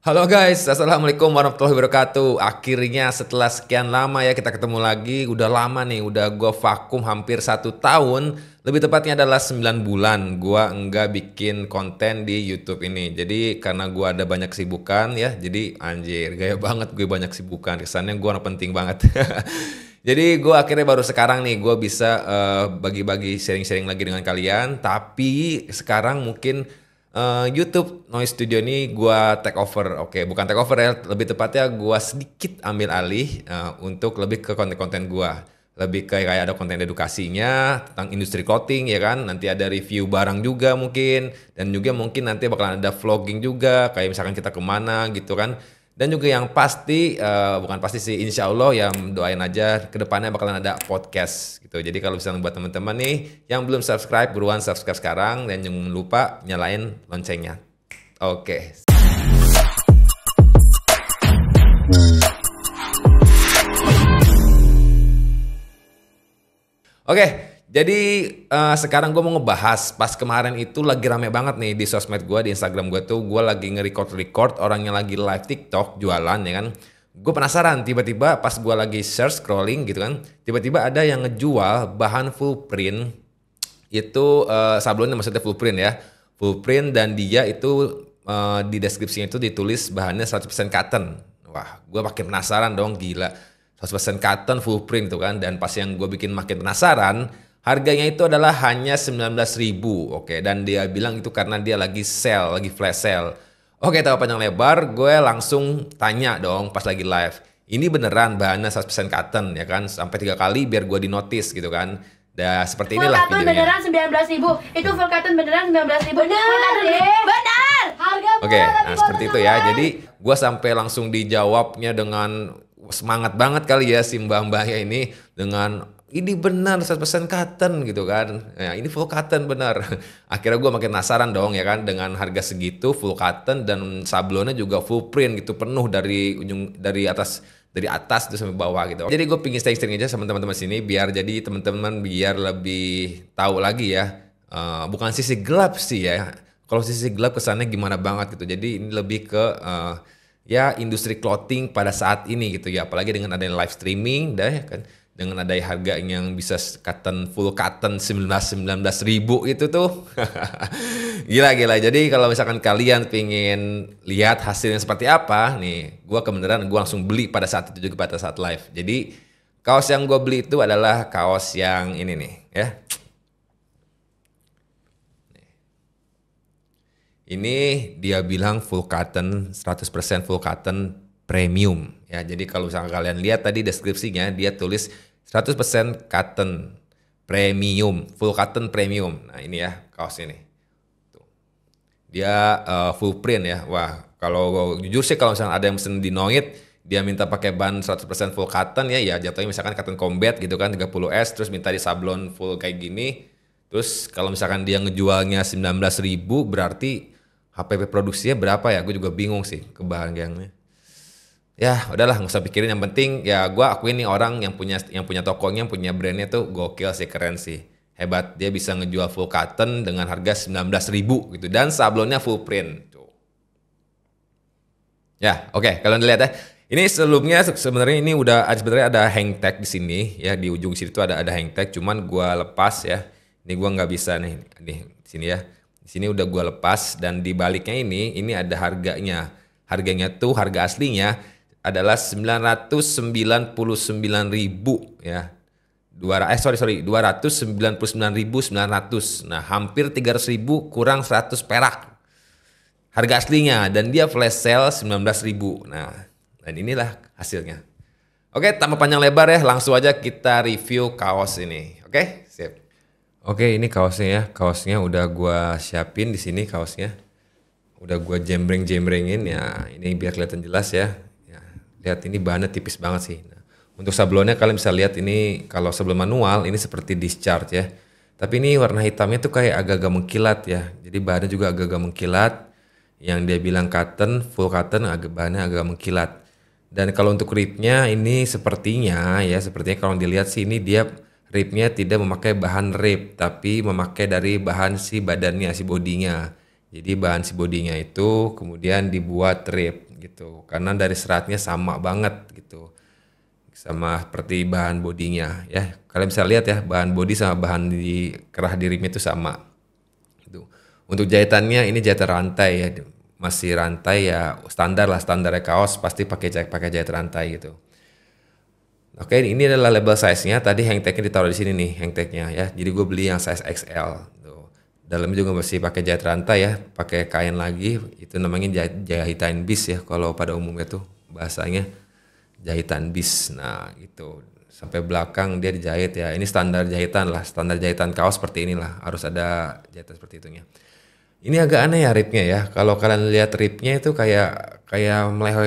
Halo guys, Assalamualaikum warahmatullahi wabarakatuh. Akhirnya setelah sekian lama ya kita ketemu lagi. Udah lama nih, udah gua vakum hampir 1 tahun. Lebih tepatnya adalah 9 bulan gua enggak bikin konten di YouTube ini. Jadi karena gua ada banyak kesibukan ya, jadi anjir gaya banget gue banyak kesibukan. Kesannya gua orang penting banget. Jadi gue akhirnya baru sekarang nih gue bisa bagi-bagi sharing-sharing lagi dengan kalian. Tapi sekarang mungkin YouTube Noise Studio ini gua take over. Oke, bukan take over ya, lebih tepatnya gua sedikit ambil alih untuk lebih ke konten-konten gua. Lebih kayak ada konten edukasinya tentang industri clothing ya kan. Nanti ada review barang juga mungkin, dan juga mungkin nanti bakalan ada vlogging juga kayak misalkan kita kemana gitu kan. Dan juga yang pasti, bukan pasti sih, insya Allah ya doain aja kedepannya bakalan ada podcast gitu. Jadi kalau misalnya buat teman-teman nih yang belum subscribe, buruan subscribe sekarang dan jangan lupa nyalain loncengnya. Oke. Oke, jadi sekarang gue mau ngebahas pas kemarin itu lagi rame banget nih di sosmed gue, di Instagram gue tuh gue lagi nge-record orangnya lagi live TikTok jualan ya kan. Gue penasaran tiba-tiba pas gue lagi search scrolling gitu kan, tiba-tiba ada yang ngejual bahan full print itu sablonnya maksudnya full print dan dia itu di deskripsinya itu ditulis bahannya 100% cotton. Wah, gue makin penasaran dong, gila. 100% cotton full print itu kan, dan pas yang gue bikin makin penasaran, harganya itu adalah hanya 19.000. Oke, dan dia bilang itu karena dia lagi sale, lagi flash sale. Oke, tahu panjang lebar, gue langsung tanya dong pas lagi live. Ini beneran bahannya 100% cotton ya kan? Sampai 3 kali biar gue di notice gitu kan. Dah seperti Full inilah cotton videonya. beneran 19.000. Itu full cotton beneran 19.000. Benar. Benar. Harga Oke, nah seperti itu ya. Jadi gue sampai langsung dijawabnya dengan semangat banget kali ya si mbak-mbaknya ini dengan ini benar 100% cotton gitu kan. Ya, ini full cotton benar. Akhirnya gue makin penasaran dong ya kan, dengan harga segitu full cotton dan sablonnya juga full print gitu, penuh dari ujung dari atas terus sampai bawah gitu. Jadi gue pingin sharing aja sama teman-teman sini biar jadi teman-teman biar lebih tahu lagi ya. Bukan sisi gelap sih ya. Kalau sisi gelap kesannya gimana banget gitu. Jadi ini lebih ke ya industri clothing pada saat ini gitu ya. Apalagi dengan adanya live streaming dah ya kan. Dengan adanya harga yang bisa full cotton 19 ribu itu tuh. Gila. Jadi kalau misalkan kalian pengen lihat hasilnya seperti apa nih, gue langsung beli pada saat itu juga pada saat live. Jadi kaos yang gue beli itu adalah kaos yang ini nih ya. Ini dia bilang full cotton, 100% full cotton premium. Ya, jadi kalau misalkan kalian lihat tadi deskripsinya, dia tulis 100% cotton premium, full cotton premium. Nah ini ya kaosnya nih. Tuh. Dia full print ya. Wah, kalau jujur sih kalau misalkan ada yang pesen di Noit, dia minta pakai ban 100% full cotton ya jatuhnya misalkan cotton combat gitu kan 30S, terus minta di sablon full kayak gini. Terus kalau misalkan dia ngejualnya 19.000 berarti HPP produksinya berapa ya? Gue juga bingung sih kebahagiaannya. Ya udahlah nggak usah pikirin, yang penting ya gue akuin nih orang yang punya tokonya, yang punya brandnya tuh gokil sih, keren sih. Hebat, dia bisa ngejual full cotton dengan harga 19.000 gitu dan sablonnya full print. Tuh. Ya, oke, kalian lihat ya. Ini sebelumnya sebenarnya ini udah sebenarnya ada hang tag di sini ya, di ujung situ ada hang tag, cuman gua lepas ya. Ini gua nggak bisa nih di sini ya. Di sini udah gua lepas dan di baliknya ini ada harganya. Harganya tuh harga aslinya adalah 999.000 ya. 299.900. Nah, hampir 300.000 kurang 100 perak. Harga aslinya dan dia flash sale 19.000. Nah, dan inilah hasilnya. Oke, tanpa panjang lebar ya, langsung aja kita review kaos ini. Oke, sip. Oke, ini kaosnya ya. Kaosnya udah gua siapin di sini kaosnya. Udah gua jembreng-jembrengin ya. Ini biar kelihatan jelas ya. Ya, lihat ini bahannya tipis banget sih. Nah, untuk sablonnya kalian bisa lihat ini kalau sebelum manual ini seperti discharge ya. Tapi ini warna hitamnya tuh kayak agak-agak mengkilat ya. Jadi bahannya juga agak-agak mengkilat. Yang dia bilang cotton, full cotton, bahannya agak mengkilat. Dan kalau untuk ribnya ini sepertinya kalau dilihat sih ini dia ribnya tidak memakai bahan rib, tapi memakai dari bahan si badannya, si bodinya. Jadi bahan si bodinya itu kemudian dibuat rib gitu. Karena dari seratnya sama banget gitu. Sama seperti bahan bodinya ya. Kalian bisa lihat ya, bahan bodi sama bahan di kerah di rimnya itu sama. Gitu. Untuk jahitannya ini jahitan rantai ya. Masih rantai ya standar lah, standarnya kaos pasti pakai jahit rantai gitu. Oke, ini adalah label size-nya. Tadi hang tag-nya ditaruh di sini nih, hang tag-nya ya. Jadi gue beli yang size XL. Tuh. Dalamnya juga masih pakai jahit rantai ya, pakai kain lagi. Itu namanya jahitan bis ya. Kalau pada umumnya tuh bahasanya jahitan bis. Nah, itu sampai belakang dia dijahit ya. Ini standar jahitan lah, standar jahitan kaos seperti inilah. Harus ada jahitan seperti itunya. Ini agak aneh ya ribnya ya. Kalau kalian lihat ribnya itu kayak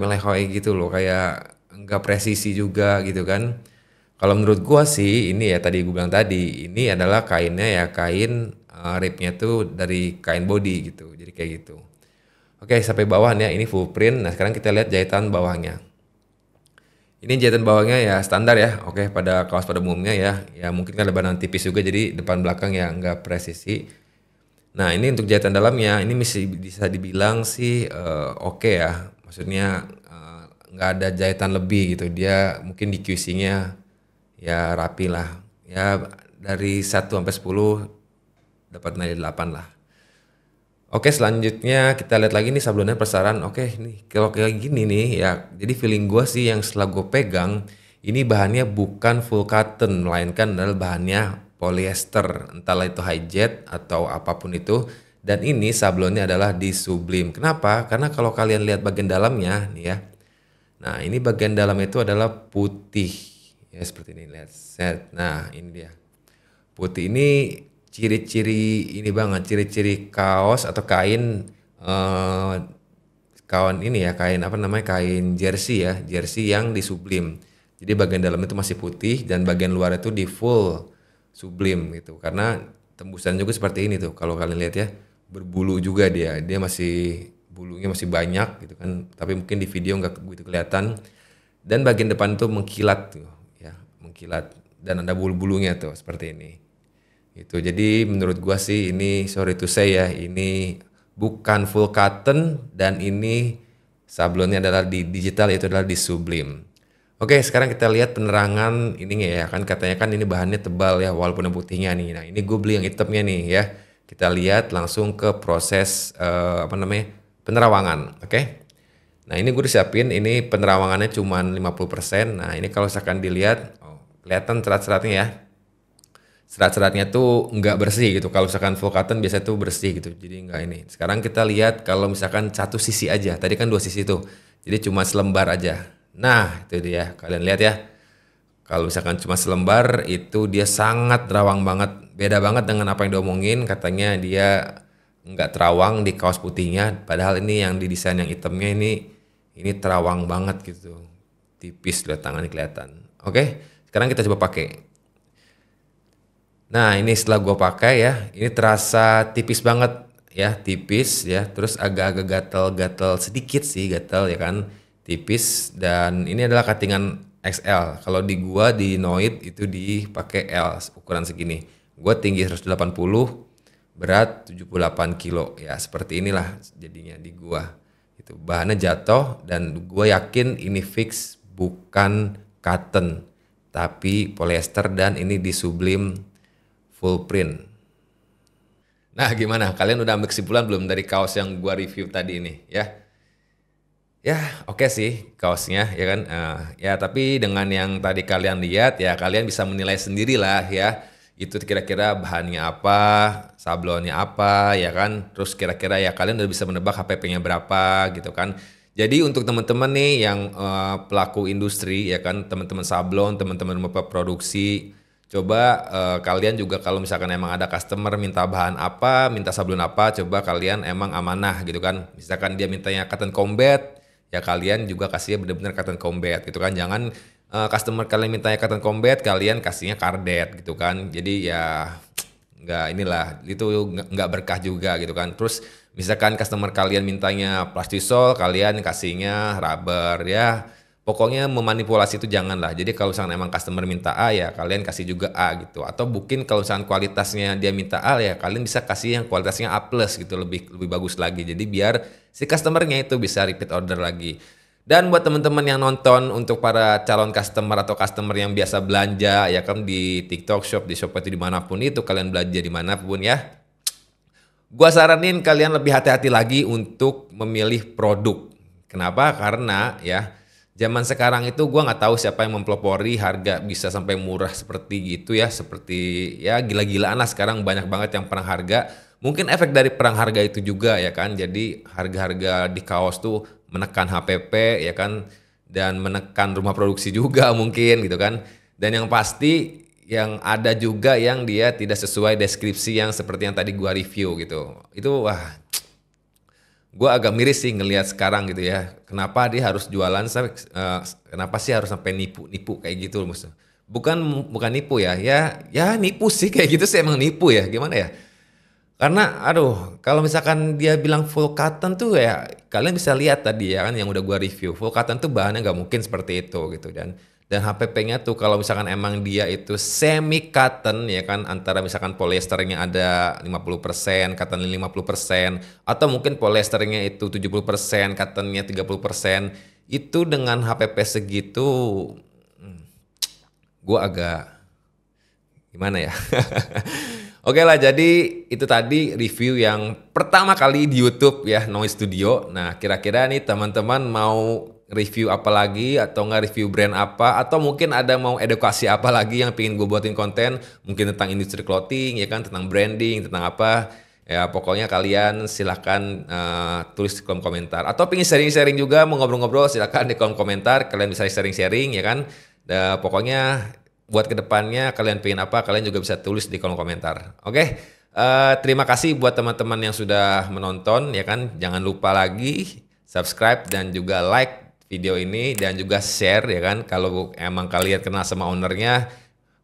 melehoi gitu loh, kayak nggak presisi juga gitu kan. Kalau menurut gua sih ini ya tadi gue bilang tadi ini adalah kainnya ya kain ribnya tuh dari kain body gitu. Jadi kayak gitu. Oke, sampai bawah ya ini full print. Nah, sekarang kita lihat jahitan bawahnya. Ini jahitan bawahnya ya standar ya. Oke, pada kaos pada umumnya ya. Ya mungkin kan lebaran tipis juga jadi depan belakang ya nggak presisi. Nah, ini untuk jahitan dalamnya ini masih bisa dibilang sih oke ya. Maksudnya nggak ada jahitan lebih gitu, dia mungkin di QC-nya ya rapi lah ya, dari 1 sampai 10 dapat nilai 8 lah. Oke, selanjutnya kita lihat lagi nih sablonnya persaran. Oke, nih kalau kayak gini nih ya, jadi feeling gue sih yang setelah gue pegang ini bahannya bukan full cotton melainkan adalah bahannya polyester, entahlah itu high jet atau apapun itu. Dan ini sablonnya adalah di Sublime. Kenapa? Karena kalau kalian lihat bagian dalamnya nih ya, nah ini bagian dalam itu adalah putih ya seperti ini, lihat set. Nah ini dia putih, ini ciri-ciri ini banget, ciri-ciri kaos atau kain kawan ini ya, kain apa namanya, kain jersey ya, jersey yang di Sublime. Jadi bagian dalam itu masih putih dan bagian luar itu di full Sublime gitu, karena tembusan juga seperti ini tuh kalau kalian lihat ya, berbulu juga dia masih bulunya masih banyak gitu kan, tapi mungkin di video nggak begitu kelihatan. Dan bagian depan tuh mengkilat tuh ya, mengkilat dan ada bulu-bulunya tuh seperti ini. Itu jadi menurut gua sih ini sorry to say ya, ini bukan full cotton dan ini sablonnya adalah di digital, itu adalah di Sublime. Oke, sekarang kita lihat penerangan ini ya, kan katanya kan ini bahannya tebal ya walaupun yang putihnya nih. Nah, ini gue beli yang hitamnya nih ya. Kita lihat langsung ke proses apa namanya? Penerawangan, oke? Nah, ini gue disiapin, ini penerawangannya cuma 50%. Nah, ini kalau misalkan dilihat, kelihatan serat-seratnya ya. Serat-seratnya tuh nggak bersih gitu. Kalau misalkan full cotton biasanya tuh bersih gitu. Jadi nggak ini. Sekarang kita lihat kalau misalkan satu sisi aja. Tadi kan 2 sisi tuh. Jadi cuma selembar aja. Nah, itu dia. Kalian lihat ya. Kalau misalkan cuma selembar itu dia sangat terawang banget. Beda banget dengan apa yang diomongin. Katanya dia nggak terawang di kaos putihnya, padahal ini yang didesain yang hitamnya ini terawang banget gitu, tipis, lihat tangannya kelihatan. Oke, sekarang kita coba pakai. Nah, ini setelah gue pakai ya, ini terasa tipis banget ya, tipis ya, terus agak-agak gatel-gatel sedikit sih, gatel ya kan, tipis. Dan ini adalah cuttingan XL. Kalau di gua di Noid itu dipakai L, ukuran segini. Gua tinggi 180, berat 78 kilo ya, seperti inilah jadinya di gua. Itu bahannya jatuh dan gua yakin ini fix bukan cotton tapi polyester dan ini di Sublime full print. Nah, gimana? Kalian udah ambil kesimpulan belum dari kaos yang gua review tadi ini ya? Ya, oke sih kaosnya ya kan. Ya, tapi dengan yang tadi kalian lihat ya kalian bisa menilai sendirilah ya. Itu kira-kira bahannya apa, sablonnya apa ya kan. Terus kira-kira ya kalian udah bisa menebak HPP-nya berapa gitu kan. Jadi untuk teman-teman nih yang pelaku industri ya kan, teman-teman sablon, teman-teman produksi, coba kalian juga kalau misalkan emang ada customer minta bahan apa, minta sablon apa, coba kalian emang amanah gitu kan. Misalkan dia mintanya cotton combat, ya kalian juga kasihnya benar-benar cotton combat gitu kan. Jangan customer kalian mintanya cotton combat, kalian kasihnya kardet gitu kan. Jadi ya nggak inilah, itu nggak berkah juga gitu kan. Terus misalkan customer kalian mintanya plastisol, kalian kasihnya rubber ya. Pokoknya memanipulasi itu janganlah. Jadi kalau misalkan emang customer minta A ya kalian kasih juga A gitu. Atau mungkin kalau misalkan kualitasnya dia minta A ya kalian bisa kasih yang kualitasnya A+ gitu, lebih bagus lagi. Jadi biar si customernya itu bisa repeat order lagi. Dan buat teman-teman yang nonton, untuk para calon customer atau customer yang biasa belanja ya kan di TikTok Shop, di Shopee, dimanapun itu kalian belanja dimanapun ya, gua saranin kalian lebih hati-hati lagi untuk memilih produk. Kenapa? Karena ya zaman sekarang itu gua nggak tahu siapa yang mempelopori harga bisa sampai murah seperti gitu ya, seperti ya gila-gilaan lah sekarang, banyak banget yang perang harga. Mungkin efek dari perang harga itu juga ya kan. Jadi harga-harga di kaos tuh menekan HPP ya kan, dan menekan rumah produksi juga mungkin gitu kan. Dan yang pasti yang ada juga yang dia tidak sesuai deskripsi yang seperti yang tadi gua review gitu. Itu wah, gua agak miris sih ngelihat sekarang gitu ya. Kenapa dia harus jualan kenapa sih harus sampai nipu-nipu kayak gitu loh, maksudnya. Bukan nipu ya. Ya nipu sih, kayak gitu sih emang nipu ya. Gimana ya? Karena aduh, kalau misalkan dia bilang full cotton tuh ya kalian bisa lihat tadi ya kan yang udah gua review. Full cotton tuh bahannya nggak mungkin seperti itu gitu, dan HPP-nya tuh kalau misalkan emang dia itu semi cotton ya kan, antara misalkan polyesternya ada 50%, cottonnya 50%, atau mungkin polyesternya itu 70%, cottonnya 30%, itu dengan HPP segitu gua agak gimana ya. Oke lah, jadi itu tadi review yang pertama kali di YouTube ya, Noise Studio. Nah, kira-kira nih teman-teman mau review apa lagi, atau nggak review brand apa, atau mungkin ada mau edukasi apa lagi yang pengen gue buatin konten, mungkin tentang industri clothing ya kan, tentang branding, tentang apa. Ya pokoknya kalian silahkan tulis di kolom komentar. Atau pengen sharing-sharing juga, mau ngobrol-ngobrol, silahkan di kolom komentar. Kalian bisa sharing-sharing ya kan. Pokoknya buat kedepannya kalian pengen apa, kalian juga bisa tulis di kolom komentar. Oke, terima kasih buat teman-teman yang sudah menonton ya kan. Jangan lupa lagi subscribe dan juga like video ini, dan juga share ya kan. Kalau emang kalian kenal sama ownernya,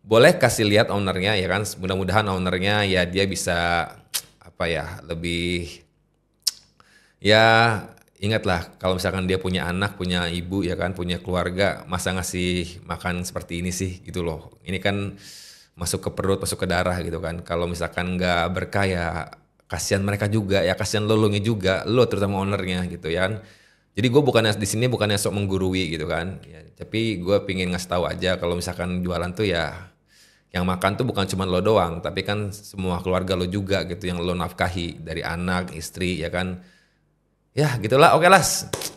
boleh kasih lihat ownernya ya kan. Mudah-mudahan ownernya ya dia bisa apa ya, lebih ya, ingatlah kalau misalkan dia punya anak, punya ibu ya kan, punya keluarga, masa ngasih makan seperti ini sih gitu loh. Ini kan masuk ke perut, masuk ke darah gitu kan. Kalau misalkan nggak berkah ya kasihan mereka juga ya, kasihan lo juga, lo terutama ownernya gitu ya kan. Jadi gue bukannya di sini bukannya sok menggurui gitu kan, ya, tapi gue pingin ngasih tahu aja kalau misalkan jualan tuh ya yang makan tuh bukan cuma lo doang, tapi kan semua keluarga lo juga gitu yang lo nafkahi, dari anak, istri ya kan. Ya gitulah, oke lah.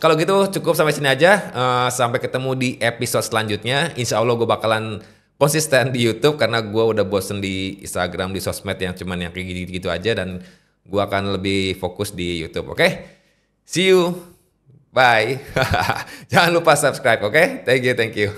Kalau gitu cukup sampai sini aja. Sampai ketemu di episode selanjutnya. Insya Allah gue bakalan konsisten di YouTube, karena gue udah bosen di Instagram, di sosmed yang cuman yang kayak gitu-gitu aja. Dan gue akan lebih fokus di YouTube, oke? See you, bye. Jangan lupa subscribe, oke? Thank you.